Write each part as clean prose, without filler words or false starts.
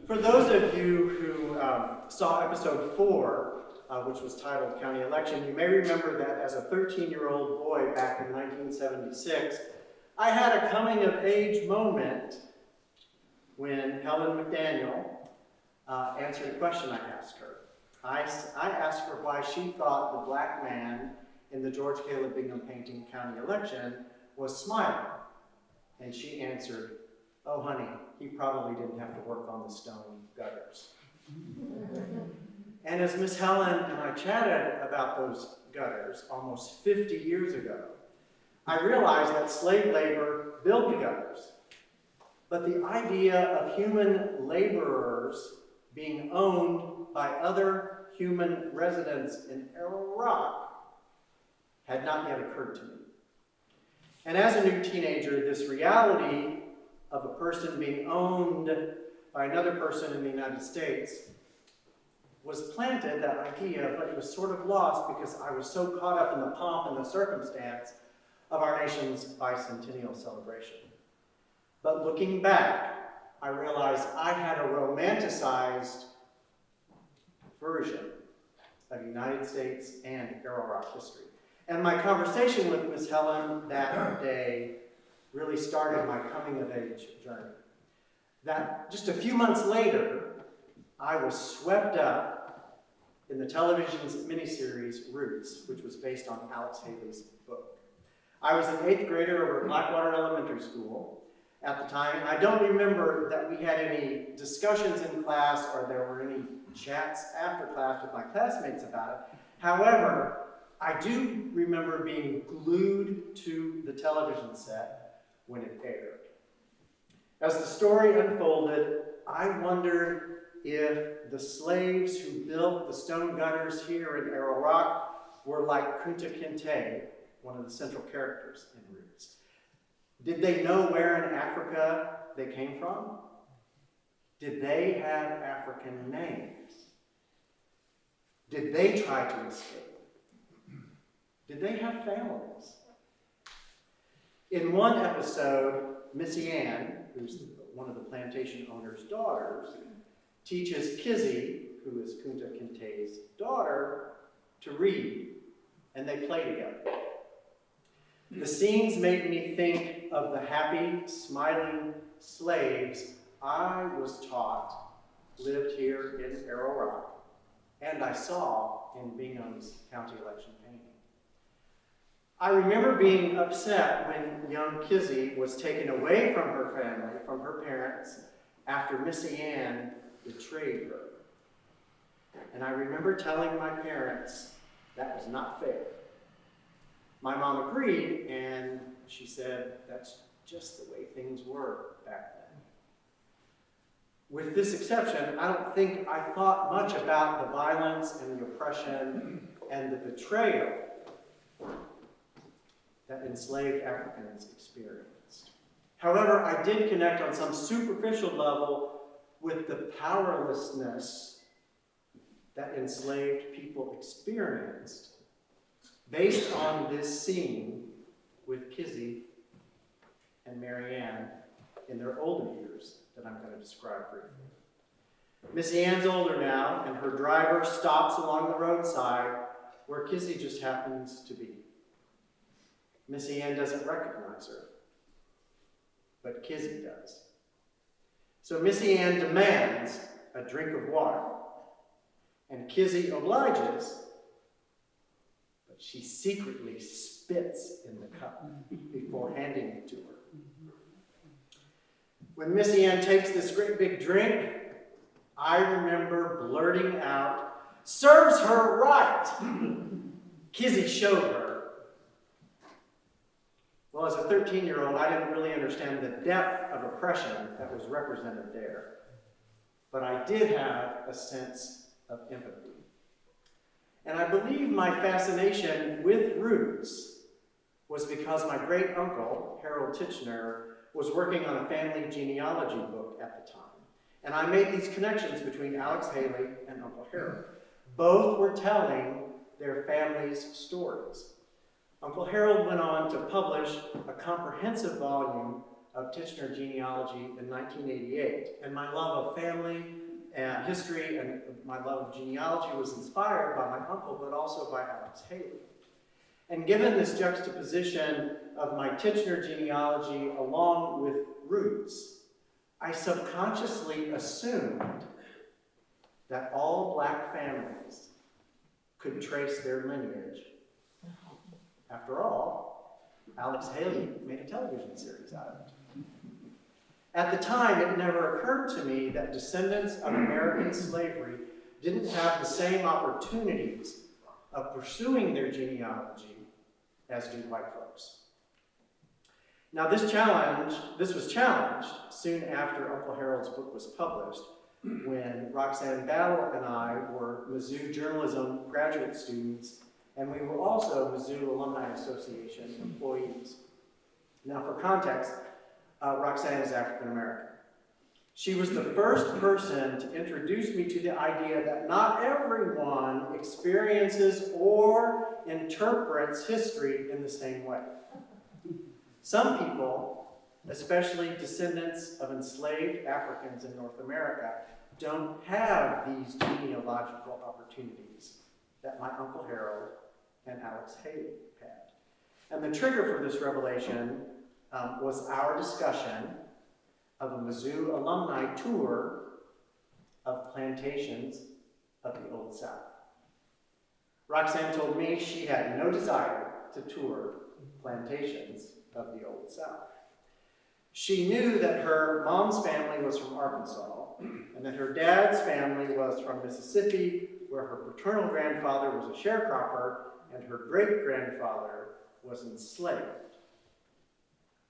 For those of you who saw episode 4, which was titled County Election, you may remember that as a 13-year-old boy back in 1976, I had a coming-of-age moment when Helen McDaniel answered a question I asked her. I asked her why she thought the black man in the George Caleb Bingham painting County Election was smiling. And she answered, "Oh, honey, he probably didn't have to work on the stone gutters." And as Miss Helen and I chatted about those gutters almost 50 years ago, I realized that slave labor built the gutters. But the idea of human laborers being owned by other human residents in Arrow Rock had not yet occurred to me. And as a new teenager, this reality of a person being owned by another person in the United States was planted, that idea, but it was sort of lost because I was so caught up in the pomp and the circumstance of our nation's bicentennial celebration. But looking back, I realized I had a romanticized version of United States and Arrow Rock history. And my conversation with Miss Helen that day really started my coming-of-age journey. That just a few months later, I was swept up in the television's miniseries Roots, which was based on Alex Haley's book. I was an 8th grader over at Blackwater Elementary School at the time, and I don't remember that we had any discussions in class or there were any chats after class with my classmates about it. However, I do remember being glued to the television set when it aired. As the story unfolded, I wondered if the slaves who built the stone gutters here in Arrow Rock were like Kunta Kinte, one of the central characters in Roots. Did they know where in Africa they came from? Did they have African names? Did they try to escape? Did they have families? In one episode, Missy Ann, who's one of the plantation owner's daughters, teaches Kizzy, who is Kunta Kinte's daughter, to read, and they play together. The scenes made me think of the happy, smiling slaves I was taught lived here in Arrow Rock, and I saw in Bingham's county election painting. I remember being upset when young Kizzy was taken away from her family, from her parents, after Missy Ann betrayed her. And I remember telling my parents that was not fair. My mom agreed, and she said that's just the way things were back then. With this exception, I don't think I thought much about the violence and the oppression and the betrayal that enslaved Africans experienced. However, I did connect on some superficial level with the powerlessness that enslaved people experienced based on this scene with Kizzy and Mary Ann in their older years that I'm going to describe briefly. Missy Ann's older now, and her driver stops along the roadside where Kizzy just happens to be. Missy Ann doesn't recognize her, but Kizzy does. So Missy Ann demands a drink of water, and Kizzy obliges, but she secretly spits in the cup before handing it to her. When Missy Ann takes this great big drink, I remember blurting out, "Serves her right!" Kizzy showed her. Well, as a 13-year-old, I didn't really understand the depth of oppression that was represented there. But I did have a sense of empathy. And I believe my fascination with Roots was because my great-uncle, Harold Tichenor, was working on a family genealogy book at the time. And I made these connections between Alex Haley and Uncle Harold. Both were telling their families' stories. Uncle Harold went on to publish a comprehensive volume of Tichenor genealogy in 1988. And my love of family and history and my love of genealogy was inspired by my uncle, but also by Alex Haley. And given this juxtaposition of my Tichenor genealogy along with roots, I subconsciously assumed that all Black families could trace their lineage. After all, Alex Haley made a television series out of it. At the time, it never occurred to me that descendants of American slavery didn't have the same opportunities of pursuing their genealogy as do white folks. Now this was challenged soon after Uncle Harold's book was published, when Roxanne Battle and I were Mizzou journalism graduate students, and we were also Mizzou Alumni Association employees. Now for context, Roxanne is African American. She was the first person to introduce me to the idea that not everyone experiences or interprets history in the same way. Some people, especially descendants of enslaved Africans in North America, don't have these genealogical opportunities that my Uncle Harold and Alex Haley had. And the trigger for this revelation was our discussion of a Mizzou alumni tour of plantations of the Old South. Roxanne told me she had no desire to tour plantations of the Old South. She knew that her mom's family was from Arkansas, and that her dad's family was from Mississippi, where her paternal grandfather was a sharecropper, and her great-grandfather was enslaved.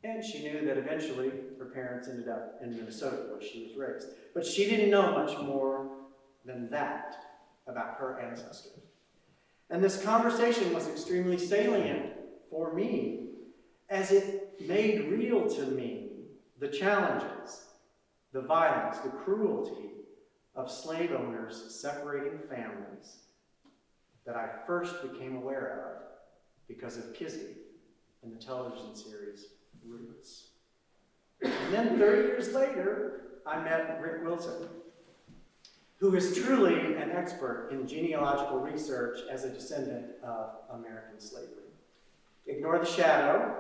And she knew that eventually her parents ended up in Minnesota, where she was raised. But she didn't know much more than that about her ancestors. And this conversation was extremely salient for me, as it made real to me the challenges, the violence, the cruelty of slave owners separating families that I first became aware of because of Kizzy in the television series Roots. And then 30 years later, I met Rick Wilson, who is truly an expert in genealogical research as a descendant of American slavery. Ignore the Shadow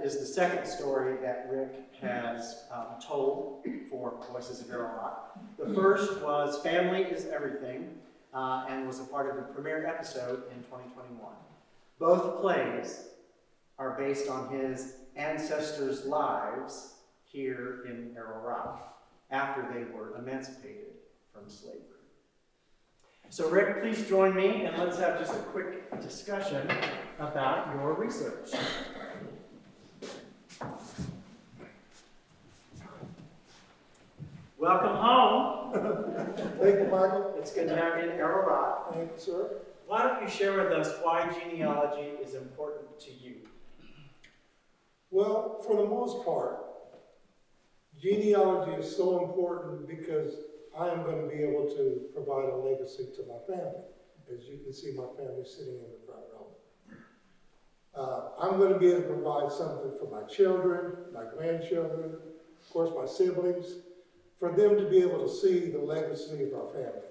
is the second story that Rick has told for Voices of Arrow Rock. The first was Family is Everything, and was a part of the premiere episode in 2021. Both plays are based on his ancestors' lives here in Arrow Rock after they were emancipated from slavery. So Rick, please join me and let's have just a quick discussion about your research. Welcome home. Thank you, Michael. It's good to have you in Arrow Rock. Thank you, sir. Why don't you share with us why genealogy is important to you? Well, for the most part, genealogy is so important because I am going to be able to provide a legacy to my family. As you can see, my family sitting in the front row. I'm going to be able to provide something for my children, my grandchildren, of course my siblings, for them to be able to see the legacy of our family.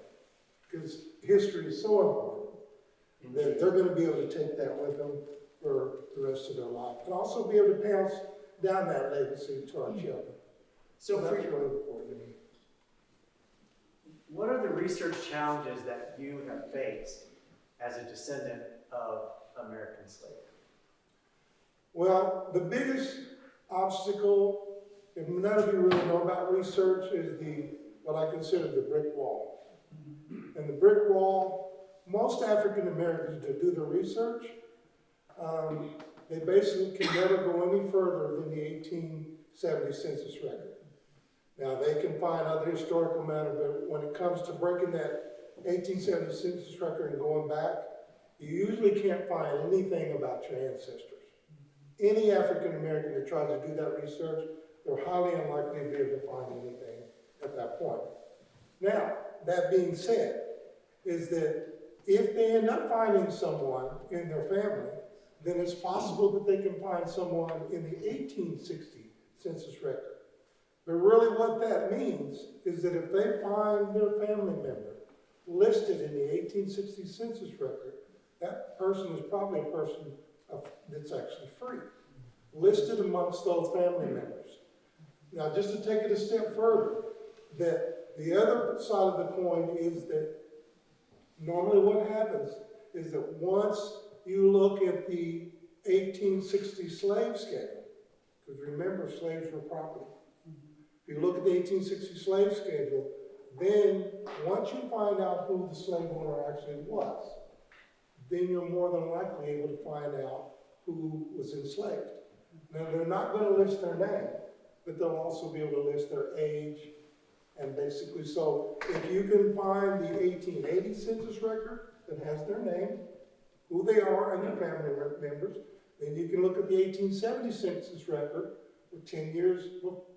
Because history is so important that they're going to be able to take that with them for the rest of their life. And also be able to pass down that legacy to our children. So that's for really important to me. What are the research challenges that you have faced as a descendant of American slavery? Well, the biggest obstacle, if none of you really know about research, is what I consider the brick wall. And the brick wall, most African Americans that do the research, they basically can never go any further than the 1870 census record. Now, they can find other historical matter, but when it comes to breaking that 1870 census record and going back, you usually can't find anything about your ancestors. Any African American that tries to do that research, they're highly unlikely to be able to find anything at that point. Now, that being said, is that if they end up finding someone in their family, then it's possible that they can find someone in the 1860 census record. But really what that means is that if they find their family member listed in the 1860 census record, that person is probably a person that's actually free, listed amongst those family members. Now, just to take it a step further, that the other side of the coin is that normally what happens is that once you look at the 1860 slave schedule, because remember, slaves were property. If you look at the 1860 slave schedule, then once you find out who the slave owner actually was, then you're more than likely able to find out who was enslaved. Now, they're not going to list their name, but they'll also be able to list their age, and basically, so if you can find the 1880 census record that has their name, who they are, and their family members, then you can look at the 1870 census record for 10 years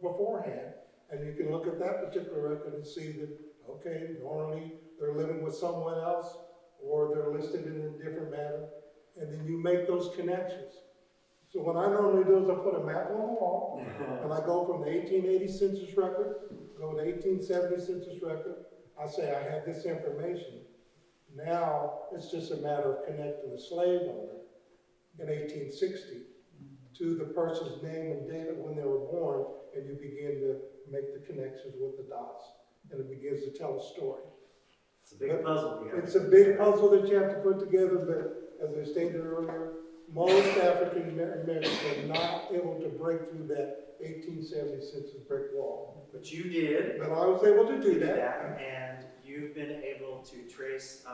beforehand, and you can look at that particular record and see that, okay, normally they're living with someone else, or they're listed in a different manner, and then you make those connections. So what I normally do is I put a map on the wall, and I go from the 1880 census record, go to the 1870 census record, I say I have this information. Now, it's just a matter of connecting the slave owner in 1860 to the person's name and date of when they were born, and you begin to make the connections with the dots, and it begins to tell a story. It's a big puzzle. It's a big puzzle that you have to put together, but as I stated earlier, most African Americans are not able to break through that 1870 census brick wall. But you did. But I was able to You do did that. and you've been able to trace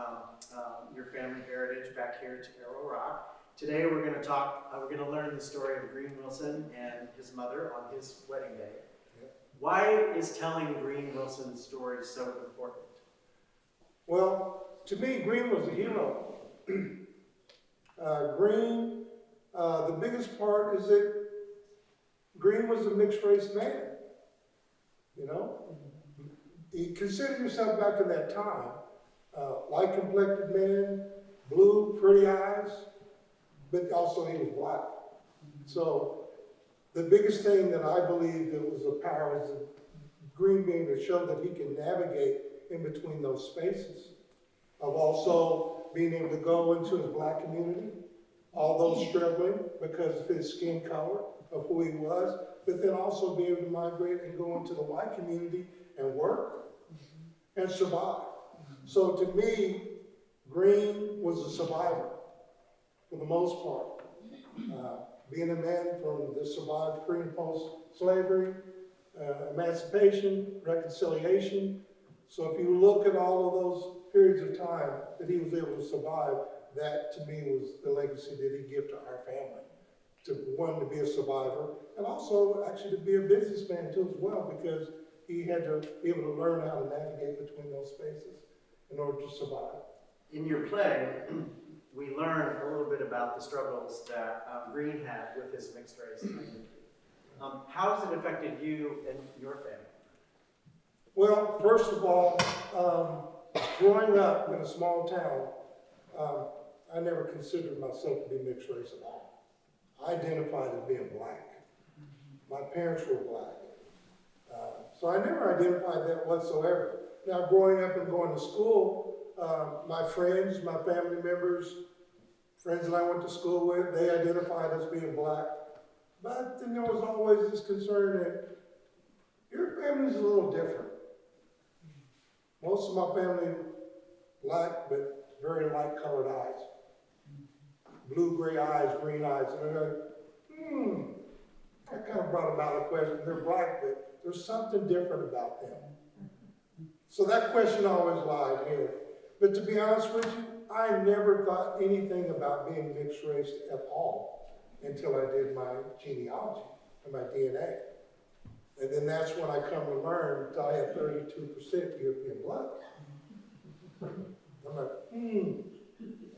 your family heritage back here to Arrow Rock. Today we're going to talk, we're going to learn the story of Green Wilson and his mother on his wedding day. Yep. Why is telling Green Wilson's story so important? Well, to me, Green was a hero. Green, the biggest part is that Green was a mixed race man. You know, you consider yourself back in that time, light complected man, blue, pretty eyes, but also he was black. So the biggest thing that I believe that was a power is that Green being to show that he can navigate in between those spaces of also being able to go into his black community, although struggling because of his skin color, of who he was, but then also be able to migrate and go into the white community and work and survive. So to me, Green was a survivor for the most part. Being a man from the survived pre and post slavery, emancipation, reconciliation. So if you look at all of those periods of time that he was able to survive, that to me was the legacy that he gave to our family. To one, to be a survivor, and also actually to be a businessman too as well, because he had to be able to learn how to navigate between those spaces in order to survive. In your play, we learn a little bit about the struggles that Green had with his mixed race identity. How has it affected you and your family? Well, first of all, growing up in a small town, I never considered myself to be mixed race at all. I identified as being black. My parents were black. So I never identified that whatsoever. Now, growing up and going to school, my friends, my family members, friends that I went to school with, they identified as being black. But then there was always this concern that your family's a little different. Most of my family black, but very light colored eyes. Blue, gray eyes, green eyes. And they're like, that kind of brought about a question. They're black, but there's something different about them. So that question always lied here. But to be honest with you, I never thought anything about being mixed race at all until I did my genealogy and my DNA. And then that's when I come to learn that I had 32% European blood. I'm like,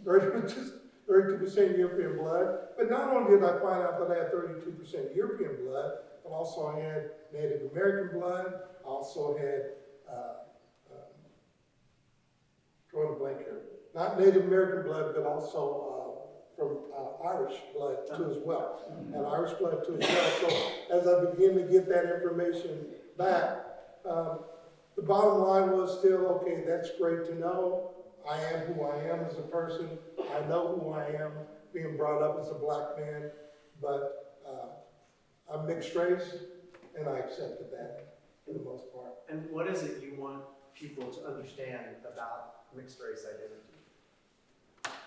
32% European blood. But not only did I find out that I had 32% European blood, but also I had Native American blood. I also had, drawing a blank here, not Native American blood, but also from Irish blood too as well, and Irish blood too as well. So as I begin to get that information back, the bottom line was still, okay, that's great to know. I am who I am as a person. I know who I am, being brought up as a black man, but I'm mixed race, and I accepted that for the most part. And what is it you want people to understand about mixed race identity?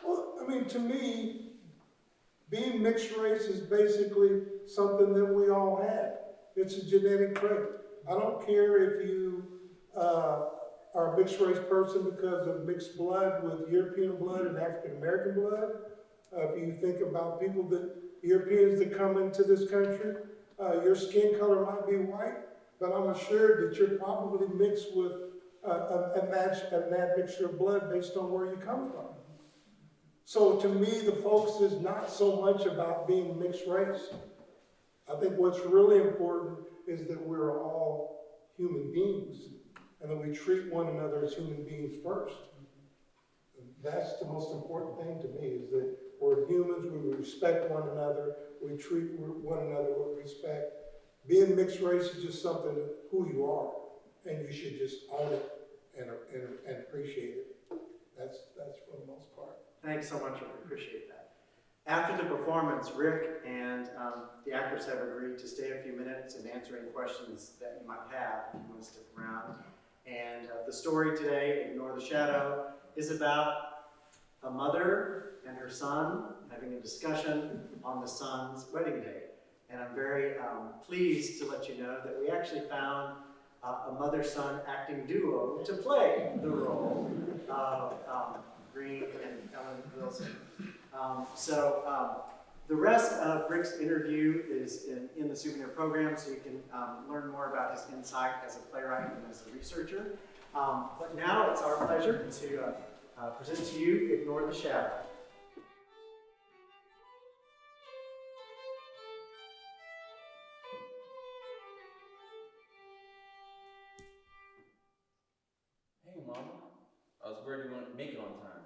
Well, I mean, to me, being mixed race is basically something that we all have. It's a genetic trait. I don't care if you are a mixed race person because of mixed blood with European blood and African American blood. If you think about Europeans that come into this country, your skin color might be white, but I'm assured that you're probably mixed with a mixture of blood based on where you come from. So to me, the focus is not so much about being mixed race. I think what's really important is that we're all human beings and that we treat one another as human beings first. That's the most important thing to me, is that we're humans, we respect one another, we treat one another with respect. Being mixed race is just something, who you are, and you should just own it and appreciate it. That's for the most part. Thanks so much, I appreciate that. After the performance, Rick and the actors have agreed to stay a few minutes and answer any questions that you might have if you want to stick around. And the story today, Ignore the Shadow, is about a mother and her son having a discussion on the son's wedding day. And I'm very pleased to let you know that we actually found a mother-son acting duo to play the role of Green and Ellen Wilson. The rest of Rick's interview is in the souvenir program, so you can learn more about his insight as a playwright and as a researcher. But now it's our pleasure to present to you Ignore the Shadow. Hey, Mama. I was worried you wouldn't make it on time.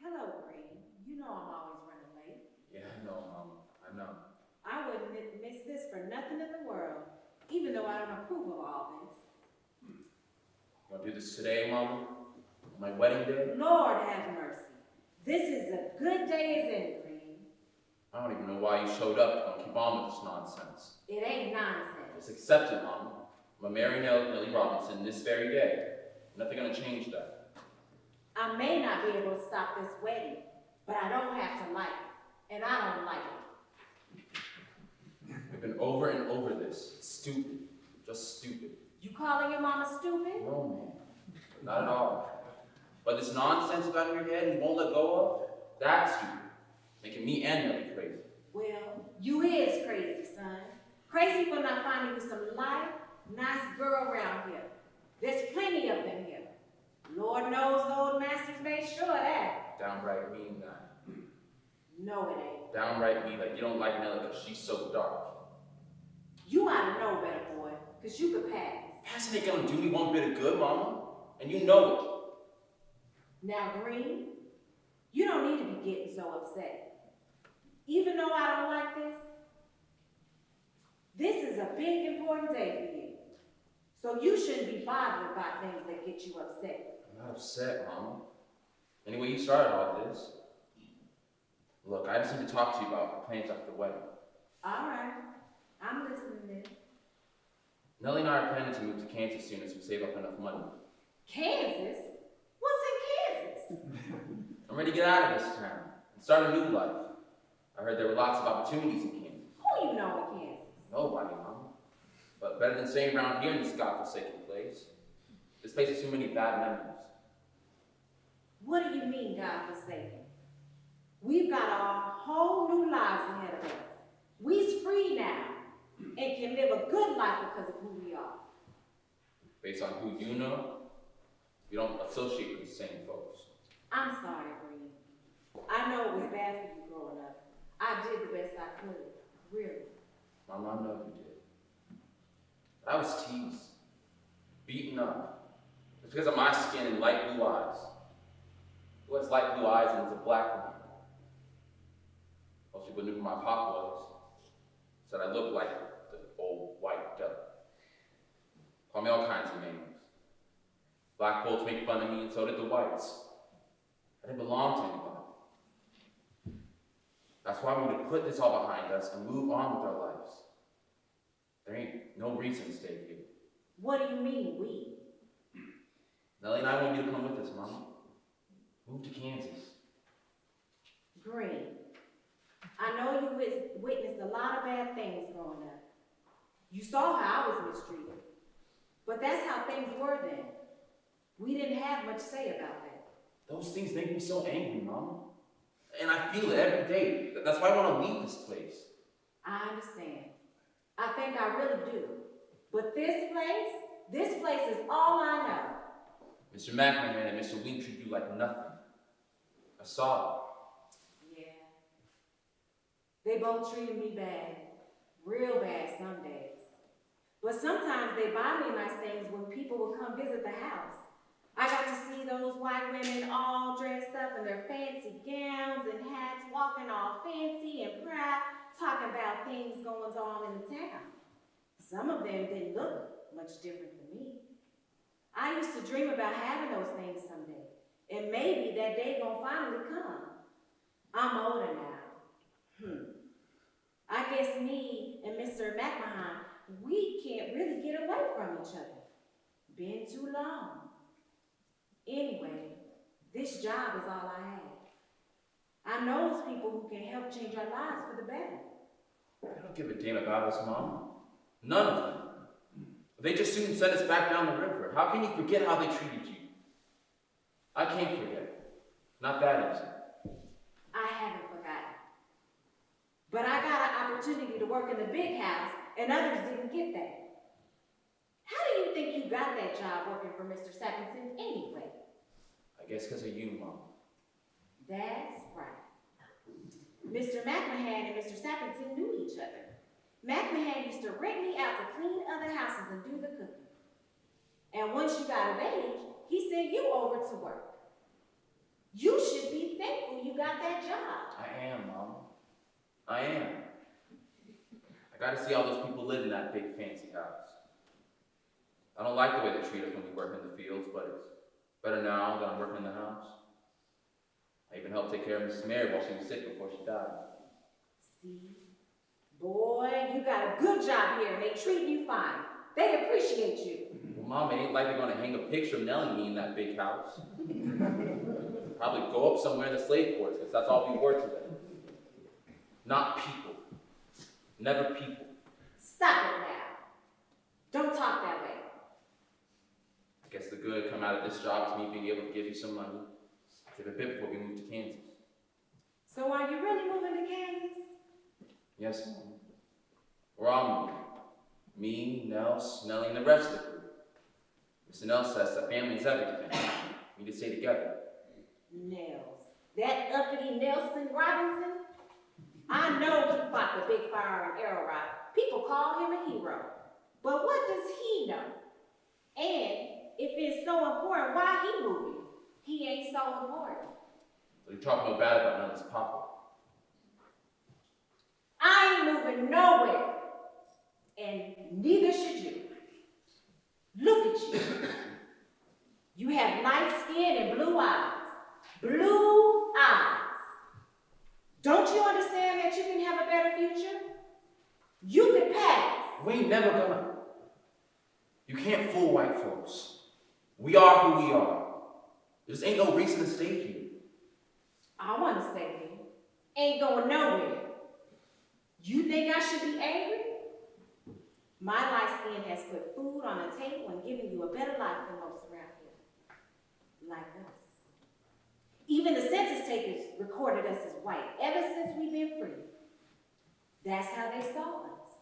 Hello, Green. You know I'm always running late. Yeah, I know, Mama. I know. I wouldn't miss this for nothing in the world, even though I don't approve of all this. You want to do this today, Mama? On my wedding day? Lord have mercy. This is a good day as any, Green. I don't even know why you showed up. Don't keep on with this nonsense. It ain't nonsense. Just accept it, Mama. I'm gonna marry Nellie Robinson this very day. Nothing gonna change that. I may not be able to stop this wedding, but I don't have to like it. And I don't like it. We've been over and over this. It's stupid. Just stupid. You calling your mama stupid? No, man. Not at all. But this nonsense you got in your head and you won't let go of, that's stupid. Making me and Nellie crazy. Well, you is crazy, son. Crazy for not finding you some nice girl around here. There's plenty of them here. Lord knows the old master's made sure of that. Downright mean that. No, it ain't. Downright mean that you don't like Nellie because she's so dark. You ought to know better, boy, because you could pass. Passing ain't gonna do me one bit of good, Mama. And you know it. Now, Green, you don't need to be getting so upset. Even though I don't like this is a big, important day for you. So you shouldn't be bothered by things that get you upset. I'm not upset, Mama. Anyway, you started all this. Look, I just need to talk to you about the plans after the wedding. All right, I'm listening then. Nellie and I are planning to move to Kansas soon as we save up enough money. Kansas? What's in Kansas? I'm ready to get out of this town and start a new life. I heard there were lots of opportunities in Kansas. Who you know in Kansas? Nobody, Mama. But better than staying around here in this godforsaken place. This place has too many bad memories. What do you mean, godforsaken? We've got our whole new lives ahead of us. We's free now and can live a good life because of who we are. Based on who you know, you don't associate with the same folks. I'm sorry, Green. I know it was bad for you growing up. I did the best I could, really. Mama, I know you did. But I was teased, beaten up. It's because of my skin and light blue eyes. Who has light blue eyes and is a black woman? Most people knew who my pop was. Said I looked like the old white devil. Call me all kinds of names. Black folks make fun of me, and so did the whites. I didn't belong to anybody. That's why we need to put this all behind us and move on with our lives. There ain't no reason to stay here. What do you mean, we? Nellie and I want you to come with us, Mama. Move to Kansas. Green, I know you witnessed a lot of bad things growing up. You saw how I was mistreated. But that's how things were then. We didn't have much to say about that. Those things make me so angry, Mama. And I feel it every day. That's why I want to leave this place. I understand. I think I really do. But this place is all I know. Mr. McMahon and Mr. Wing treat you like nothing. I saw it. Yeah. They both treated me bad. Real bad some days. But sometimes they buy me nice things when people would come visit the house. I got to see those white women all dressed up in their fancy gowns and hats, walking all fancy and proud, talking about things going on in the town. Some of them didn't look much different than me. I used to dream about having those things someday, and maybe that day gonna finally come. I'm older now. I guess me and Mr. McMahon, we can't really get away from each other. Been too long. Anyway, this job is all I have. I know those people who can help change our lives for the better. They don't give a damn about us, Mom. None of them. They just soon send us back down the river. How can you forget how they treated you? I can't forget. Not that easy. I haven't forgotten. But I got an opportunity to work in the big house, and others didn't get that. How do you think you got that job working for Mr. Sappington anyway? I guess because of you, Mom. That's right. Mr. McMahon and Mr. Sappington knew each other. McMahon used to rent me out to clean other houses and do the cooking. And once you got of age, he sent you over to work. You should be thankful you got that job. I am, Mom. I am. I got to see how those people live in that big fancy house. I don't like the way they treat us when we work in the fields, but it's better now than I'm working in the house. I even helped take care of Mrs. Mary while she was sick before she died. See? Boy, you got a good job here, and they treat you fine. They appreciate you. Well, Mom, it ain't like they're gonna hang a picture of Nellie and me in that big house. Probably go up somewhere in the slave quarters, because that's all we were to them. Not people. Never people. Stop it now. Don't talk that way. I guess the good come out of this job is me being able to give you some money. Save a bit before we move to Kansas. So are you really moving to Kansas? Yes, Mom. We're all moving. Me, Nels, Nellie, and the rest of the crew. Mr. Nels says that family is everything. We need to stay together. Nels. That uppity Nelson Robinson? I know he fought the big fire in Arrow Rock. People call him a hero. But what does he know? And if it's so important, why he moving? He ain't so important. But you're talking no bad about Nellie's papa. I ain't moving nowhere. And neither should you. Look at you. You have light skin and blue eyes. Blue eyes. Don't you understand that you can have a better future? You could pass. We ain't never gonna. You can't fool white folks. We are who we are. There just ain't no reason to stay here. I want to stay here. Ain't going nowhere. You think I should be angry? My light skin has put food on the table and given you a better life than most around here. Like us. Even the census takers recorded us as white ever since we've been free. That's how they saw us.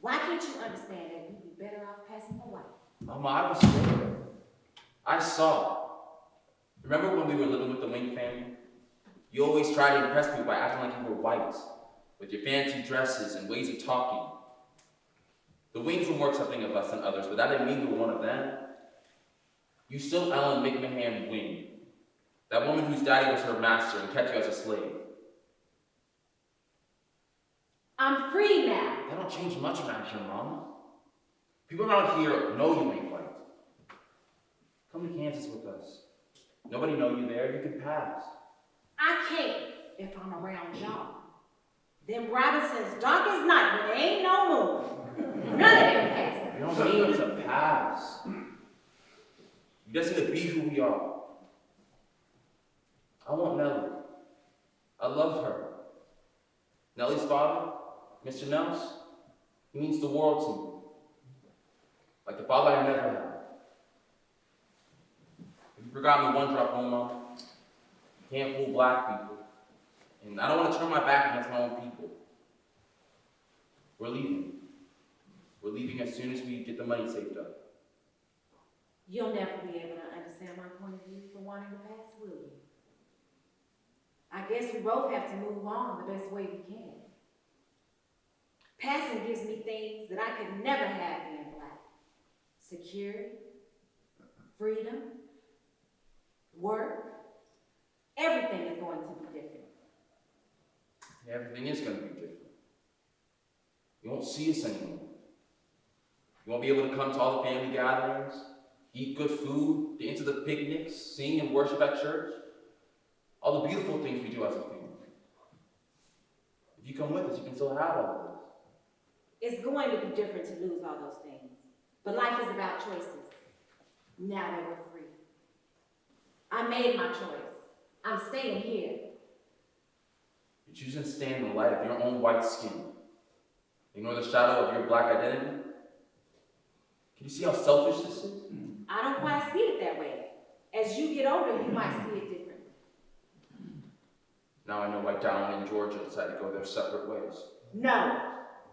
Why can't you understand that we'd be better off passing for white? Mama, I was there. I saw it. Remember when we were living with the Wing family? You always tried to impress me by acting like you were white, with your fancy dresses and ways of talking. The Wings were more accepting of us than others, but that didn't mean we were one of them. You still Ellen McMahon Wing, that woman whose daddy was her master and kept you as a slave. I'm free now. That don't change much around here, Mama. People around here know you ain't white. Come to Kansas with us. Nobody know you there, you could pass. I can't if I'm around y'all. Them Robinsons dark as night when there ain't no moon. None of them pass. You don't need to pass. You just need to be who we are. I want Nellie. I love her. Nellie's father, Mr. Nels, he means the world to me. Like the father I never had. If you forgot me one drop, Mama, you can't fool black people. And I don't want to turn my back against my own people. We're leaving. We're leaving as soon as we get the money saved up. You'll never be able to understand my point of view for wanting to pass, will you? I guess we both have to move on the best way we can. Passing gives me things that I could never have being black. Security, freedom, work. Everything is going to be different. Yeah, everything is going to be different. You won't see us anymore. You won't be able to come to all the family gatherings, eat good food, get into the picnics, sing and worship at church. All the beautiful things we do as a family. If you come with us, you can still have all of this. It's going to be different to lose all those things. But life is about choices. Now that we're free. I made my choice. I'm staying here. You're choosing to stand in the light of your own white skin. Ignore the shadow of your black identity. Can you see how selfish this is? I don't quite see it that way. As you get older, you might see it differently. Now I know why Dallin and Georgia decided to go their separate ways. No.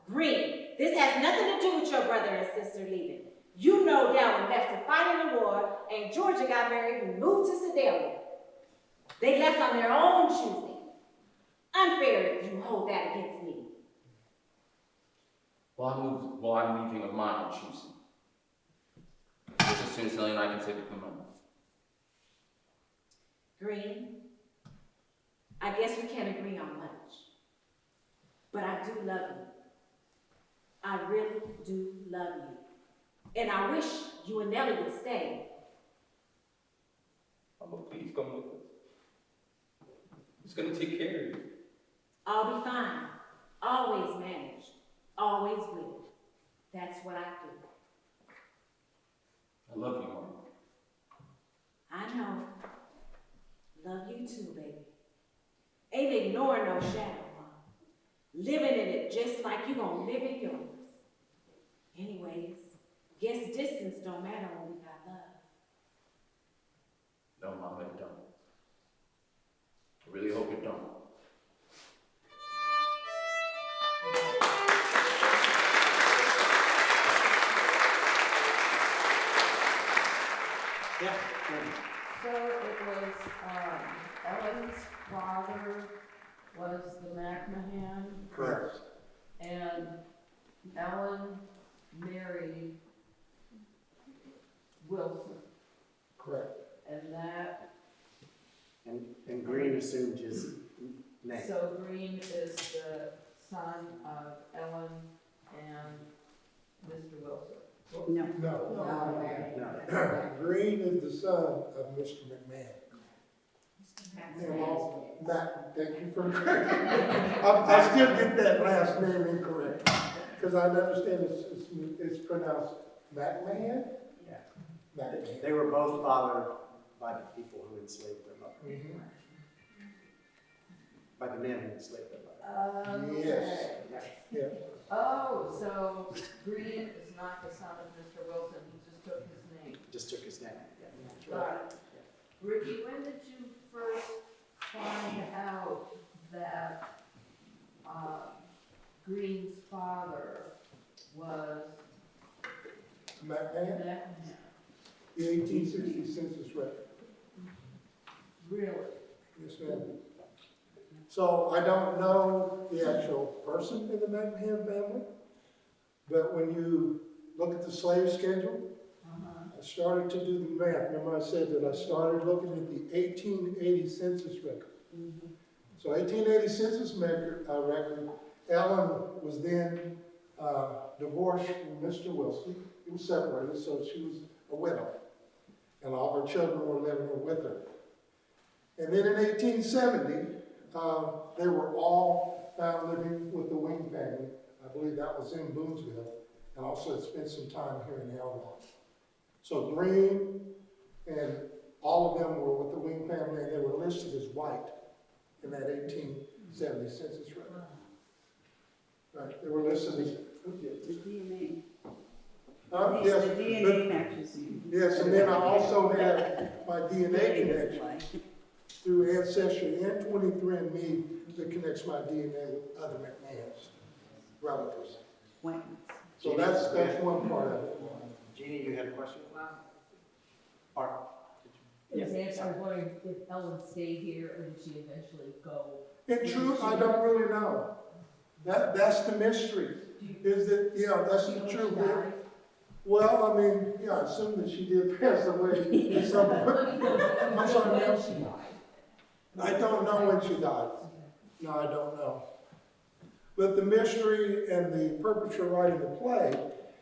Green, this has nothing to do with your brother and sister leaving. You know Dallin left to fight in the war, and Georgia got married and moved to Sedalia. They left on their own choosing. Unfair if you hold that against me. Well, I'm leaving of my own choosing. Just as soon as Nellie and I can save up the money. Green, I guess we can't agree on much. But I do love you. I really do love you. And I wish you and Nellie would stay. Mama, please come with us. Who's gonna take care of you? I'll be fine. Always managed. Always will. That's what I do. I love you, Mama. I know. Love you too, baby. Ain't ignoring no shadow, Mom. Living in it just like you gonna live in yours. Anyways, guess distance don't matter when we got love. No, Mama, it don't. I really hope it don't. Yeah, sure. So it was, Ellen's father was the McMahon, Correct. and Ellen married Wilson, Correct. and that, And Green assumed his name. so Green is the son of Ellen and Mr. Wilson. No. No. Green is the son of Mr. McMahon. And well, Matt, thank you for I still get that last name incorrect, because I understand it's pronounced McMahon? Yeah. McMahon. They were both fathered by the people who enslaved their mother. Mhm. By the men who enslaved their mother. Yes. Yeah. Oh, so Green is not the son of Mr. Wilson, he just took his name. Just took his name. Got it. Ricky, when did you first find out that Green's father was McMahon, McMahon? the 1860 census record. Really? Yes, ma'am. So I don't know the actual person in the McMahon family, but when you look at the slave schedule, I started to do the math. Remember I said that I started looking at the 1880 census record. So 1880 census record Ellen was then divorced from Mr. Wilson. He was separated, so she was a widow. And all her children were living with her. And then in 1870, they were all found living with the Wing family. I believe that was in Boonesville, and also had spent some time here in Elk Rock. So Green and all of them were with the Wing family, and they were listed as white in that 1870 census record. Right, they were listed as. The DNA. Yes, The DNA matches you. yes, and then I also have my DNA connection through Ancestry and 23andMe that connects my DNA with other McMahons relatives. So that's one part of it. Jeannie, you had a question? Art? Yes, I was wondering if Ellen stayed here or did she eventually go? In truth, I don't really know. That's the mystery. Is that, yeah, that's the truth. Well, I mean, yeah, I assume that she did pass away at some point. I'm sorry, ma'am. She died. I don't know when she died. No, I don't know. But the mystery and the purpose for writing the play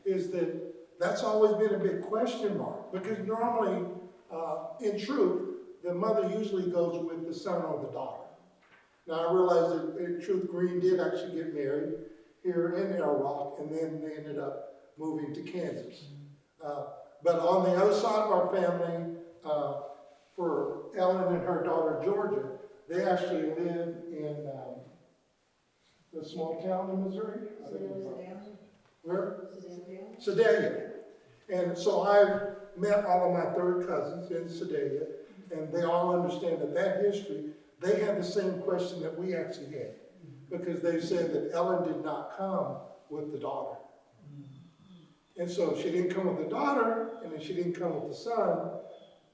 is that that's always been a big question mark. Because normally, in truth, the mother usually goes with the son or the daughter. Now, I realize that in truth, Green did actually get married here in Elk Rock, and then they ended up moving to Kansas. But on the other side of our family, for Ellen and her daughter Georgia, they actually live in a small town in Missouri. I think it's, where? Sedalia. And so I've met all of my third cousins in Sedalia, and they all understand that history. They had the same question that we actually had, because they said that Ellen did not come with the daughter. And so if she didn't come with the daughter, and if she didn't come with the son,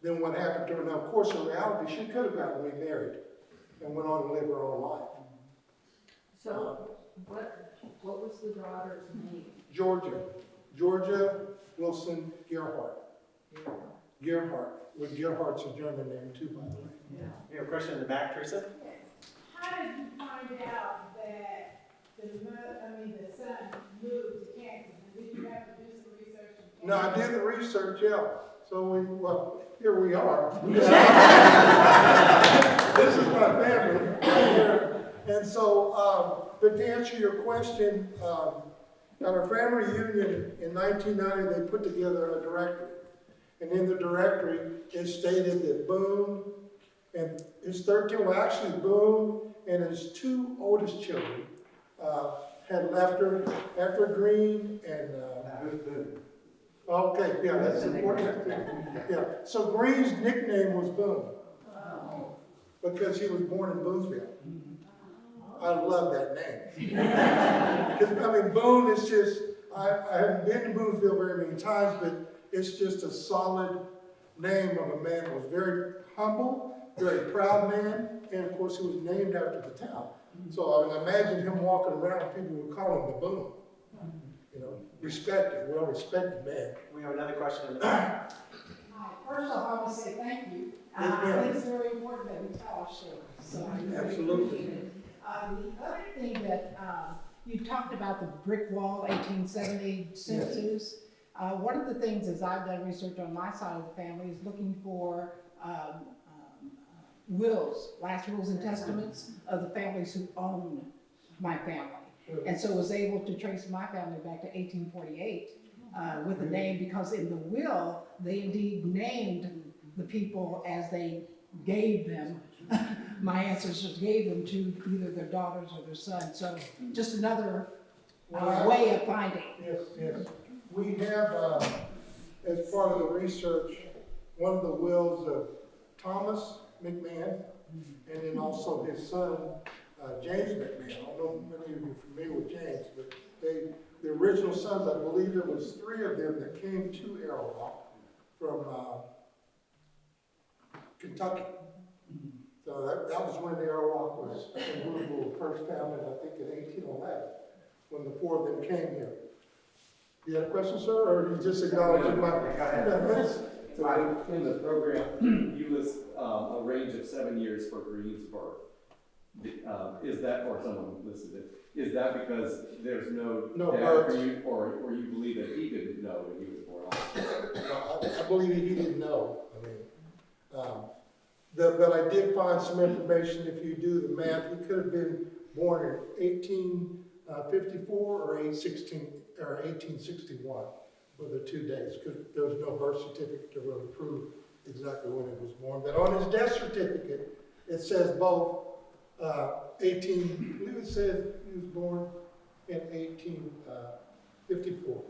then what happened to her? Now, of course, in reality, she could have gotten remarried and went on to live her own life. So, what was the daughter's name? Georgia Wilson Gerhardt. Gerhardt. Well, Gerhardt's a German name too, by the way. You have a question in the back, Teresa? How did you find out that the son moved to Kansas? Did you have to do some research? No, I did the research, yeah. So here we are. This is my family right here. And so, but to answer your question, at our family reunion in 1990, they put together a directory. And in the directory, it stated that Boone and his 13, well, actually Boone and his two oldest children had left her after Green and. Who's Boone? Okay, yeah, that's important. Yeah, so Green's nickname was Boone because he was born in Boonesville. I love that name. Because, I mean, Boone is just, I haven't been to Boonesville very many times, but it's just a solid name of a man who was very humble, very proud man, and of course he was named after the town. So I imagine him walking around, people would call him the Boone. You know, respected, well-respected man. We have another question in the back. First off, I want to say thank you. Yes, I ma'am. think it's very important that we tell our stories. So I really Absolutely. appreciate it. The other thing that you talked about the brick wall, 1870 census. One of the things, as I've done research on my side of the family, is looking for wills, last wills and testaments of the families who own my family. And so was able to trace my family back to 1848 with a name, because in the will, they indeed named the people as they gave them, my ancestors gave them to either their daughters or their sons. So just another way of finding. Yes, yes. We have, as part of the research, one of the wills of Thomas McMahon, and then also his son, James McMahon. I don't know if many of you are familiar with James, but the original sons, I believe there was 3 of them that came to Arrow Rock from Kentucky. So that was when the Arrow Rock was a movable, first founded, I think, in 1811, when the 4 of them came here. You have a question, sir, or you just acknowledging my? So in the program, you list a range of 7 years for Green's birth. Is that, or someone listed it, Is that because there's no No dad births. for you, or you believe that he didn't know when he was born also? I believe he didn't know. I mean, but I did find some information. If you do the math, he could have been born in 1854 or 1861 were the 2 days, because there was no birth certificate to really prove exactly when he was born. But on his death certificate, it says both 18. I believe it says he was born in 1854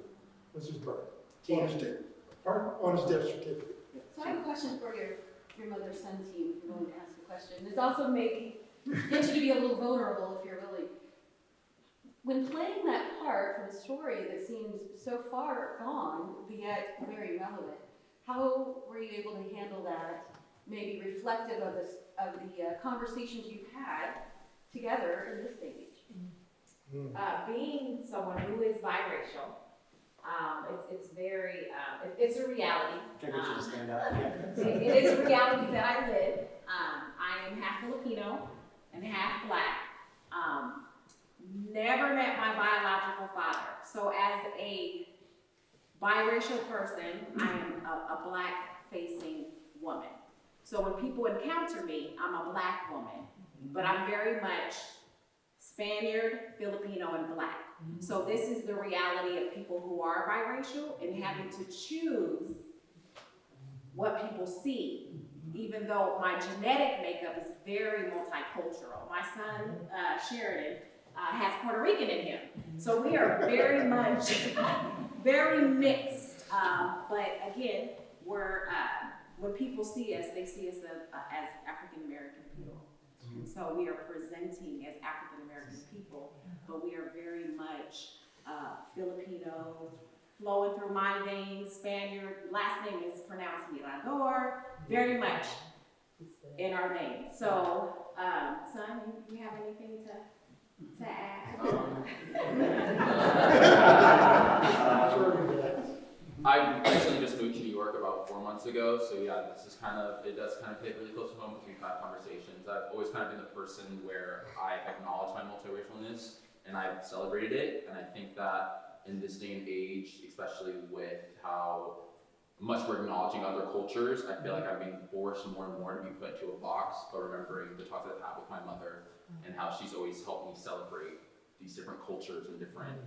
was his birth. On his death, pardon? On his death certificate. So I have a question for your mother-son team, if you're willing to ask a question. It's also maybe get you to be a little vulnerable if you're willing. When playing that part from a story that seems so far gone, but yet very relevant, how were you able to handle that, maybe reflective of the conversations you've had together in this day and age? Being someone who is biracial, it's very, it's a reality. Can I get you to stand up? It is a reality that I live. I am half Filipino and half Black. Never met my biological father. So as a biracial person, I am a Black-facing woman. So when people encounter me, I'm a Black woman, but I'm very much Spaniard, Filipino, and Black. So this is the reality of people who are biracial and having to choose what people see, even though my genetic makeup is very multicultural. My son, Sheridan, has Puerto Rican in him. So we are very much, very mixed. But again, we're, when people see us, they see us as African-American people. So we are presenting as African-American people, but we are very much Filipino, flowing through my veins, Spaniard, last name is pronounced Mirador, very much in our veins. So, son, you have anything to add? I recently just moved to New York about 4 months ago, so yeah, this is it does kind of hit really close to home because we've had conversations. I've always kind of been the person where I acknowledge my multiracialness and I've celebrated it, and I think that in this day and age, especially with how much we're acknowledging other cultures, I feel like I'm being forced more and more to be put into a box, but remembering the talks I've had with my mother and how she's always helped me celebrate these different cultures and different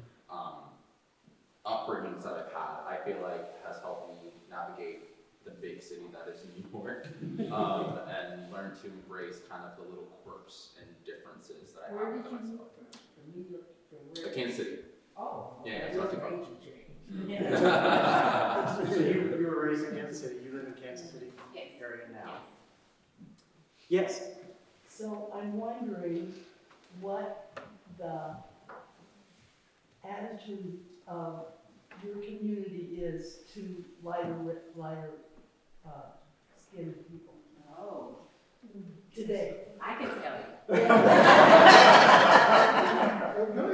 upbringings that I've had, I feel like has helped me navigate the big city that is New York, and learn to embrace kind of the little quirks and differences that I have with myself. New York, Kansas City. Oh. Yeah, it's not too far. So you were raised in Kansas City, you live in Kansas City Yes. area now? Yes. So I'm wondering what the attitude of your community is to lighter skinned people Oh, today. I can tell you.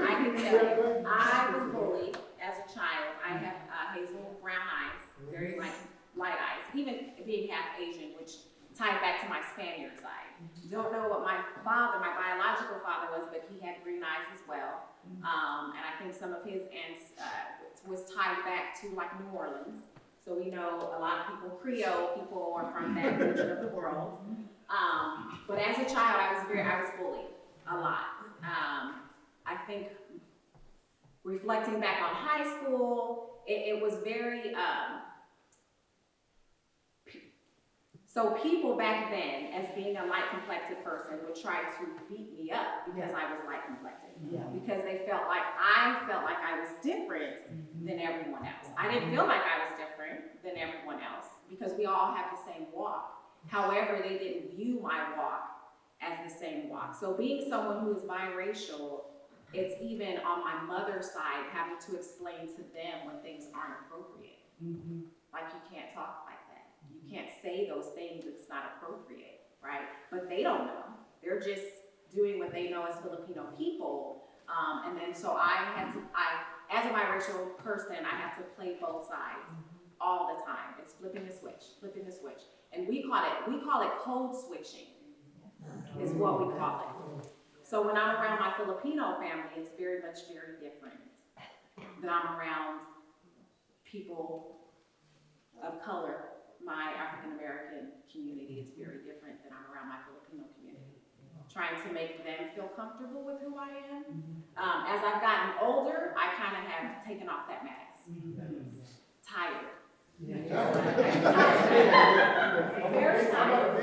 I can tell you. I was bullied as a child. I have hazel brown eyes, very light eyes, even being half Asian, which tied back to my Spaniard side. Don't know what my biological father was, but he had green eyes as well. And I think some of his aunts was tied back to like New Orleans. So we know a lot of people, Creole people are from that region of the world. But as a child, I was bullied a lot. I think reflecting back on high school, it was very, so people back then, as being a light complected person, would try to beat me up because I was light complected. Yeah. Because I felt like I was different than everyone else. I didn't feel like I was different than everyone else because we all have the same walk. However, they didn't view my walk as the same walk. So being someone who is biracial, it's even on my mother's side having to explain to them when things aren't appropriate. Like you can't talk like that. You can't say those things, it's not appropriate, right? But they don't know. They're just doing what they know as Filipino people. And then so as a biracial person, I have to play both sides all the time. It's flipping the switch. And we call it code switching is what we call it. So when I'm around my Filipino family, it's very different than I'm around people of color. My African American community is very different than I'm around my Filipino community. Trying to make them feel comfortable with who I am. As I've gotten older, I kind of have taken off that mask. Tired. Very tired.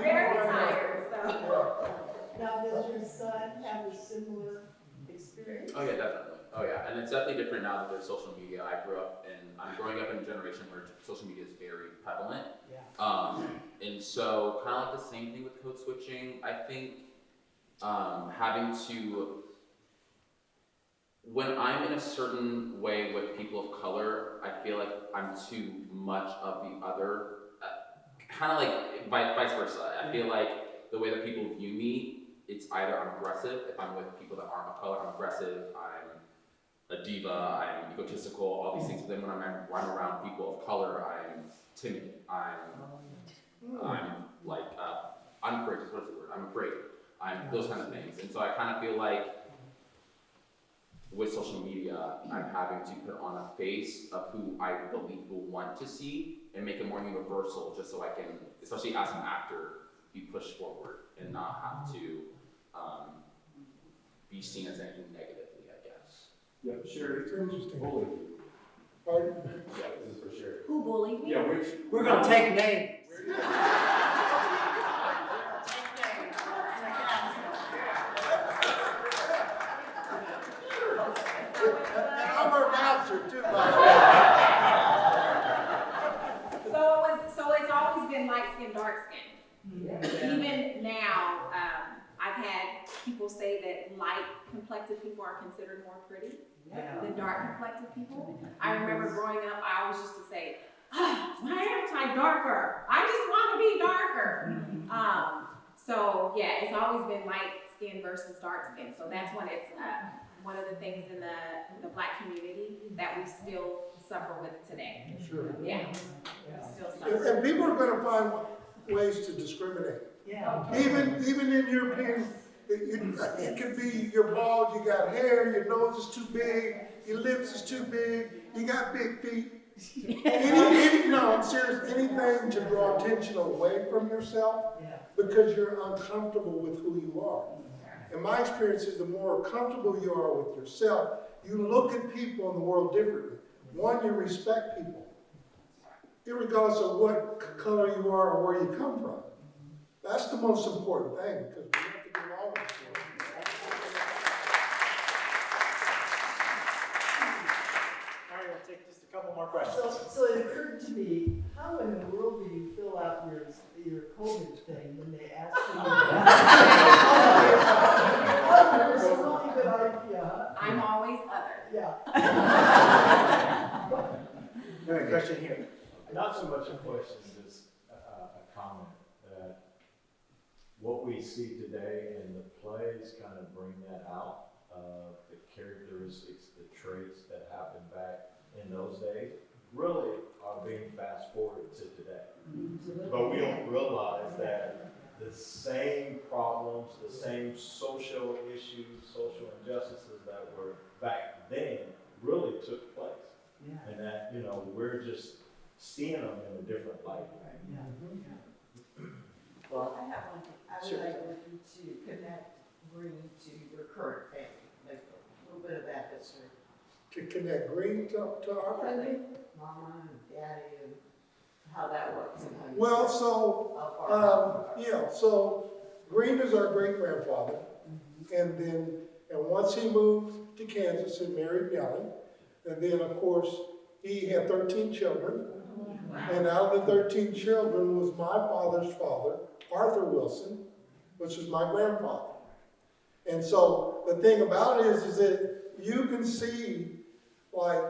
Very tired, so. Now, does your son have a similar experience? Oh yeah, definitely. Oh yeah, and it's definitely different now that there's social media. I'm growing up in a generation where social media is very prevalent. Yeah. And so kind of like the same thing with code switching. I think having to, when I'm in a certain way with people of color, I feel like I'm too much of the other. Kind of like vice versa. I feel like the way that people view me, it's either I'm aggressive. If I'm with people that aren't of color, I'm aggressive. I'm a diva. I'm egotistical. All these things. But then when I'm around people of color, I'm timid. I'm like uncourageous. What's the word? I'm afraid. I'm those kind of things. And so I kind of feel like with social media, I'm having to put on a face of who I believe people want to see and make it more universal, just so I can, especially as an actor, be pushed forward and not have to be seen as anything negatively, I guess. Yeah, Sherry, It's interesting. bully. Pardon? Yeah, this is for Sherry. Who bullied me? Yeah, which. We're gonna take names. And I'm her bouncer too, by the way. So it's always been light skin, dark skin. Even now, I've had people say that light complected people are considered more pretty than dark complected people. I remember growing up, I always used to say, why am I darker? I just want to be darker. So yeah, it's always been light skin versus dark skin. So that's when it's one of the things in the Black community that we still suffer with today. Sure. Yeah, still suffer. And people are gonna find ways to discriminate. Yeah. Even in your opinion, it could be you're bald, you got hair, your nose is too big, your lips is too big, you got big feet. No, I'm serious, anything to draw attention away from yourself because you're uncomfortable with who you are. And my experience is the more comfortable you are with yourself, you look at people in the world differently. One, you respect people, irregardless of what color you are or where you come from. That's the most important thing, because we have to get along with this world. All right, we'll take just a couple more questions. So it occurred to me, how in the world do you fill out your COVID thing when they ask you? Oh, it's a really good idea. I'm always other. Yeah. All right, question here. Not so much a question, just a comment that what we see today in the plays kind of bring that out, the characteristics, the traits that happened back in those days really are being fast forwarded to today. But we don't realize that the same problems, the same social issues, social injustices that were back then really took place. And that, we're just seeing them in a different light. Well, I have one thing. I would Sure. like you to connect Green to your current family, like a little bit of that history. To connect Green to our family? Mama and Daddy and how that works and how you. Well, so, how far- so Green is our great-grandfather. And once he moved to Kansas and married Nellie, and then, of course, he had 13 children. And out of the 13 children was my father's father, Arthur Wilson, which was my grandfather. And so the thing about it is that you can see, like,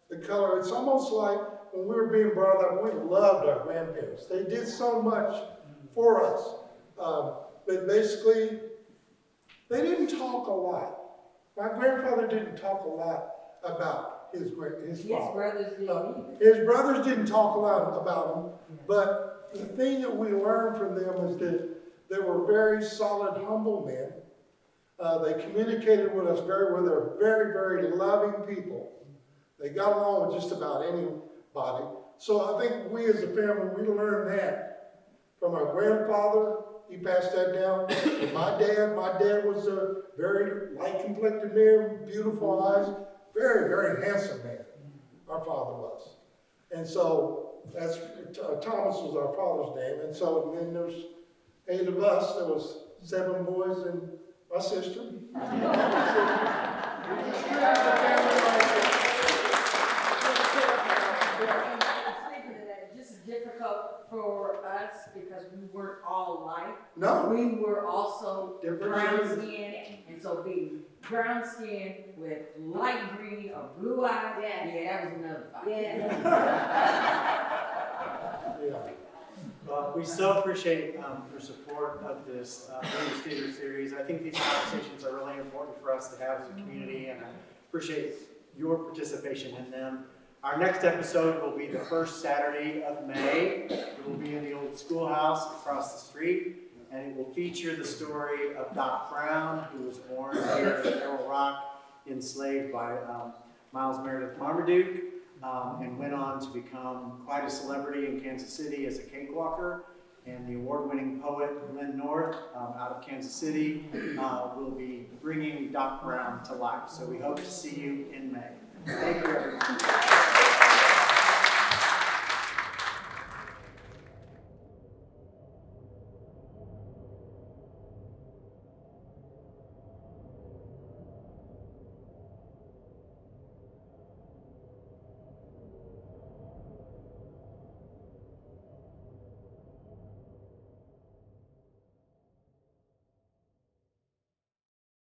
the color. It's almost like when we were being brought up, we loved our grandparents. They did so much for us. But basically, they didn't talk a lot. My grandfather didn't talk a lot about his father. His brothers didn't. His brothers didn't talk a lot about him, but the thing that we learned from them is that They were very solid, humble men. They communicated with us very well. They're very, very loving people. They got along with just about anybody. So I think we as a family, we learned that from our grandfather. He passed that down to my dad was a very light-complected man, beautiful eyes, very, very handsome man. Our father was. And so that's, Thomas was our father's name. And so then there's 8 of us. There was 7 boys and my sister. Speaking of that, just difficult for us because we weren't all alike. No, We were also Different brown shades. skin, and so being brown skin with light green or blue eyes, Yes. yeah, that was another fight. Yeah. yeah. Well, we so appreciate your support of this Leaders Theater series. I think these conversations are really important for us to have as a community, and I appreciate your participation in them. Our next episode will be the first Saturday of May. It will be in the old schoolhouse across the street, and it will feature the story of Doc Brown, who was born here in Carroll Rock, enslaved by Miles Meredith Marmaduke, and went on to become quite a celebrity in Kansas City as a cakewalker. And the award-winning poet Lynn North, out of Kansas City, will be bringing Doc Brown to life. So we hope to see you in May. Thank you, everyone.